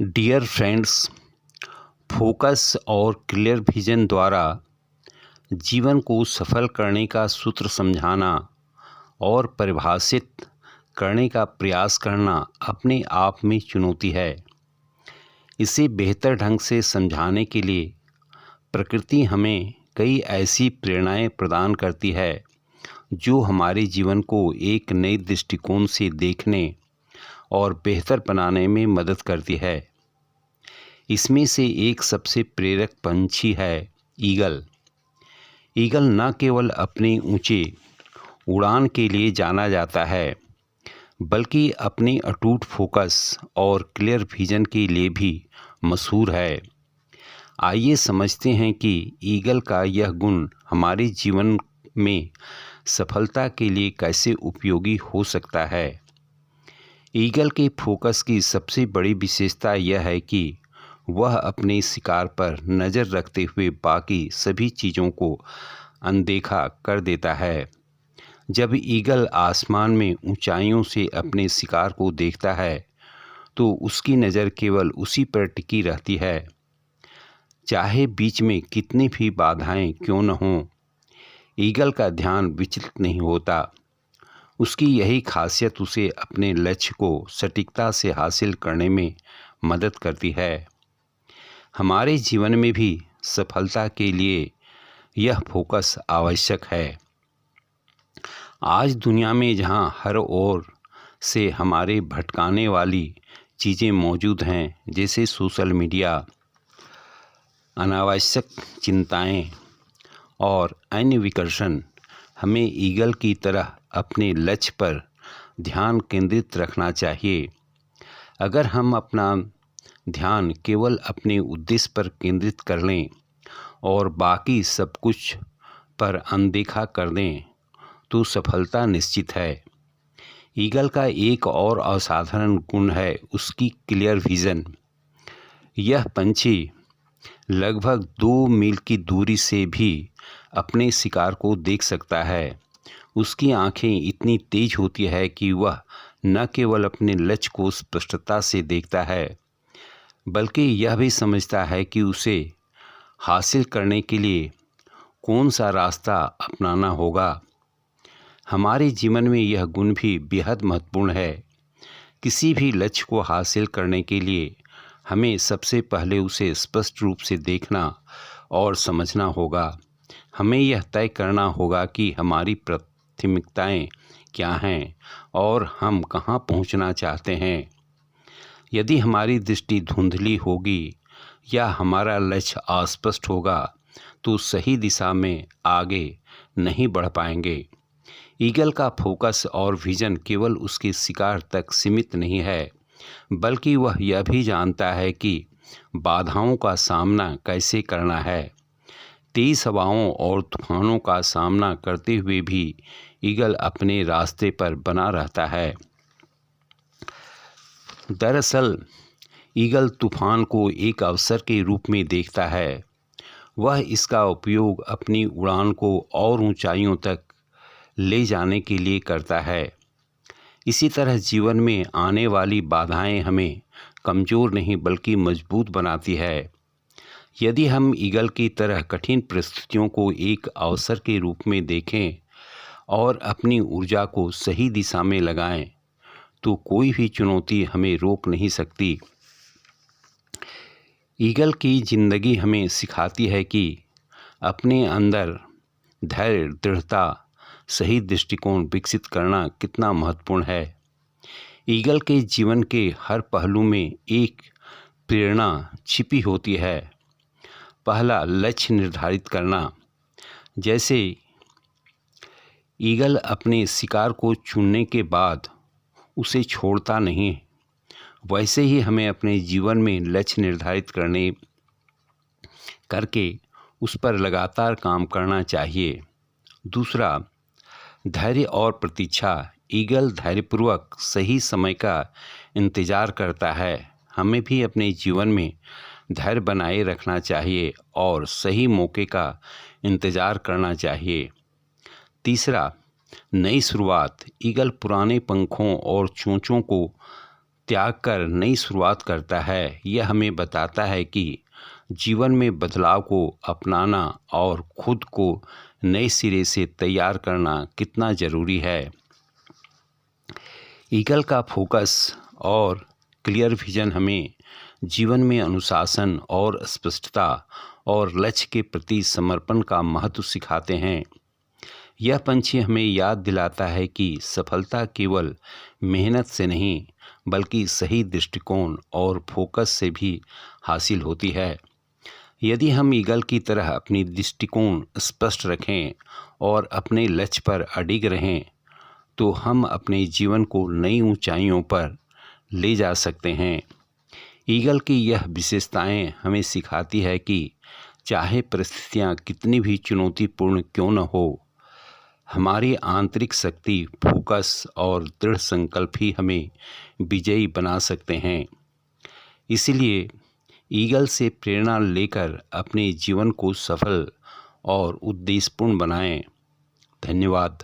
Dear friends, focus और clear vision द्वारा जीवन को सफल करने का सूत्र समझाना और परिभाषित करने का प्रयास करना अपने आप में चुनौती है। इसे बेहतर ढंग से समझाने के लिए प्रकृति हमें कई ऐसी प्रेरणाएं प्रदान करती है जो हमारे जीवन को एक नए दृष्टिकोण से देखने और बेहतर बनाने में मदद करती है। इसमें से एक सबसे प्रेरक पंछी है ईगल। ईगल न केवल अपने ऊंचे उड़ान के लिए जाना जाता है, बल्कि अपने अटूट फोकस और क्लियर विजन के लिए भी मशहूर है। आइए समझते हैं कि ईगल का यह गुण हमारे जीवन में सफलता के लिए कैसे उपयोगी हो सकता है। ईगल के फोकस की सबसे बड़ी विशेषता यह है कि वह अपने शिकार पर नज़र रखते हुए बाकी सभी चीज़ों को अनदेखा कर देता है। जब ईगल आसमान में ऊंचाइयों से अपने शिकार को देखता है तो उसकी नज़र केवल उसी पर टिकी रहती है, चाहे बीच में कितनी भी बाधाएं क्यों न हों। ईगल का ध्यान विचलित नहीं होता। उसकी यही खासियत उसे अपने लक्ष्य को सटीकता से हासिल करने में मदद करती है। हमारे जीवन में भी सफलता के लिए यह फोकस आवश्यक है। आज दुनिया में जहां हर ओर से हमारे भटकाने वाली चीज़ें मौजूद हैं, जैसे सोशल मीडिया, अनावश्यक चिंताएं और अन्य विकर्षण, हमें ईगल की तरह अपने लक्ष्य पर ध्यान केंद्रित रखना चाहिए। अगर हम अपना ध्यान केवल अपने उद्देश्य पर केंद्रित कर लें और बाकी सब कुछ पर अनदेखा कर दें तो सफलता निश्चित है। ईगल का एक और असाधारण गुण है उसकी क्लियर विजन। यह पंछी लगभग 2 मील की दूरी से भी अपने शिकार को देख सकता है। उसकी आंखें इतनी तेज होती है कि वह न केवल अपने लक्ष्य को स्पष्टता से देखता है, बल्कि यह भी समझता है कि उसे हासिल करने के लिए कौन सा रास्ता अपनाना होगा। हमारे जीवन में यह गुण भी बेहद महत्वपूर्ण है। किसी भी लक्ष्य को हासिल करने के लिए हमें सबसे पहले उसे स्पष्ट रूप से देखना और समझना होगा। हमें यह तय करना होगा कि हमारी प्राथमिकताएं क्या हैं और हम कहां पहुंचना चाहते हैं। यदि हमारी दृष्टि धुंधली होगी या हमारा लक्ष्य अस्पष्ट होगा तो सही दिशा में आगे नहीं बढ़ पाएंगे। ईगल का फोकस और विजन केवल उसके शिकार तक सीमित नहीं है, बल्कि वह यह भी जानता है कि बाधाओं का सामना कैसे करना है। तेज हवाओं और तूफानों का सामना करते हुए भी ईगल अपने रास्ते पर बना रहता है। दरअसल ईगल तूफान को एक अवसर के रूप में देखता है। वह इसका उपयोग अपनी उड़ान को और ऊंचाइयों तक ले जाने के लिए करता है। इसी तरह जीवन में आने वाली बाधाएं हमें कमज़ोर नहीं बल्कि मजबूत बनाती है। यदि हम ईगल की तरह कठिन परिस्थितियों को एक अवसर के रूप में देखें और अपनी ऊर्जा को सही दिशा में लगाएं, तो कोई भी चुनौती हमें रोक नहीं सकती। ईगल की ज़िंदगी हमें सिखाती है कि अपने अंदर धैर्य, दृढ़ता, सही दृष्टिकोण विकसित करना कितना महत्वपूर्ण है। ईगल के जीवन के हर पहलू में एक प्रेरणा छिपी होती है। पहला, लक्ष्य निर्धारित करना। जैसे ईगल अपने शिकार को चुनने के बाद उसे छोड़ता नहीं, वैसे ही हमें अपने जीवन में लक्ष्य निर्धारित करके उस पर लगातार काम करना चाहिए। दूसरा, धैर्य और प्रतीक्षा। ईगल धैर्यपूर्वक सही समय का इंतज़ार करता है। हमें भी अपने जीवन में धैर्य बनाए रखना चाहिए और सही मौके का इंतज़ार करना चाहिए। तीसरा, नई शुरुआत। ईगल पुराने पंखों और चोंचों को त्याग कर नई शुरुआत करता है। यह हमें बताता है कि जीवन में बदलाव को अपनाना और खुद को नए सिरे से तैयार करना कितना ज़रूरी है। ईगल का फोकस और क्लियर विजन हमें जीवन में अनुशासन और स्पष्टता और लक्ष्य के प्रति समर्पण का महत्व सिखाते हैं। यह पंछी हमें याद दिलाता है कि सफलता केवल मेहनत से नहीं बल्कि सही दृष्टिकोण और फोकस से भी हासिल होती है। यदि हम ईगल की तरह अपनी दृष्टिकोण स्पष्ट रखें और अपने लक्ष्य पर अडिग रहें तो हम अपने जीवन को नई ऊंचाइयों पर ले जा सकते हैं। ईगल की यह विशेषताएं हमें सिखाती है कि चाहे परिस्थितियां कितनी भी चुनौतीपूर्ण क्यों न हो, हमारी आंतरिक शक्ति, फोकस और दृढ़ संकल्प ही हमें विजयी बना सकते हैं। इसलिए ईगल से प्रेरणा लेकर अपने जीवन को सफल और उद्देश्यपूर्ण बनाएं। धन्यवाद।